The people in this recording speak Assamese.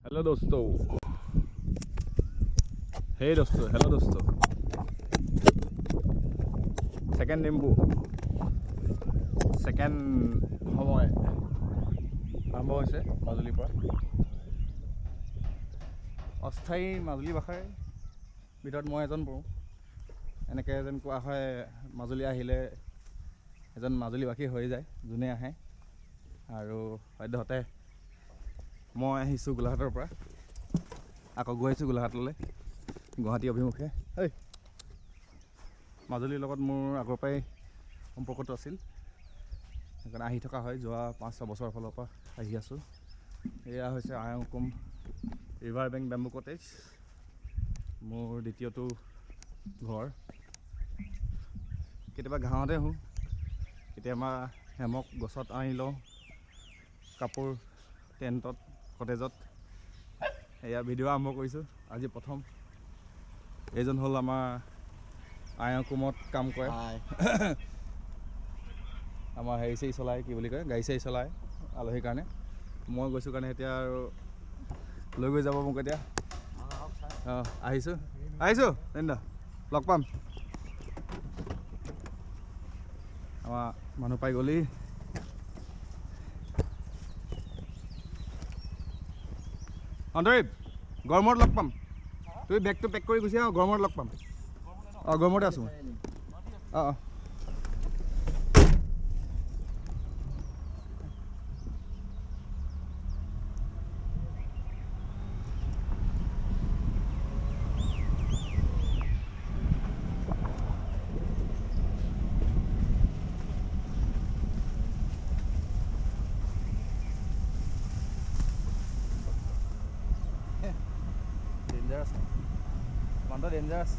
हेलो दोस्तों, हे दोस्तों, हेलो दोस्तों। सेकेंड निम्बू सेकेंड সময় আৰম্ভ হৈছে মাজুলীৰ পৰা। অস্থায়ী মাজুলী ভাষাৰ ভিতৰত মই এজন পৰোঁ। এনেকৈ যেন কোৱা হয়, মাজুলী আহিলে এজন মাজুলীবাসী হৈ যায় যোনে আহে। আৰু সদ্যহতে মই আহিছোঁ গোলাঘাটৰ পৰা, আকৌ গৈ আছোঁ গোলাঘাটলৈ, গুৱাহাটী অভিমুখে। মাজুলীৰ লগত মোৰ আগৰ পৰাই সম্পৰ্কটো আছিল, সেইকাৰণে আহি থকা হয়। যোৱা 5-6 বছৰৰ ফালৰ পৰা আহি আছোঁ। এয়া হৈছে আয়ংকুম ৰিভাৰ বেংক বেম্বু কটেজ, মোৰ দ্বিতীয়টো ঘৰ। কেতিয়াবা ঘাঁহতে আহোঁ, কেতিয়াবা হেমক গছত আনি লওঁ, কাপোৰ টেণ্টত, কটেজত। এয়া ভিডিঅ' আৰম্ভ কৰিছোঁ আজি প্ৰথম। এইজন হ'ল আমাৰ আয়কুমত কাম কৰে, আমাৰ হেৰি চেৰি চলায়, কি বুলি কয়, গাড়ী চাড়ী চলায় আলহীৰ কাৰণে। মই গৈছোঁ কাৰণে এতিয়া আৰু লৈ গৈ যাব মোক এতিয়া। আহিছোঁ তেন্তে লগ পাম। আমাৰ মানুহ পাই গ'লি। অন্তৰীপ, গড়মূৰত লগ পাম। তুমি বেগটো পেক কৰি গুচি আহ, গড়মূৰত লগ পাম। গড়মূৰতে আছোঁ মই। ডেঞ্জাৰাছ, মানুহটো ডেঞ্জাৰাছ।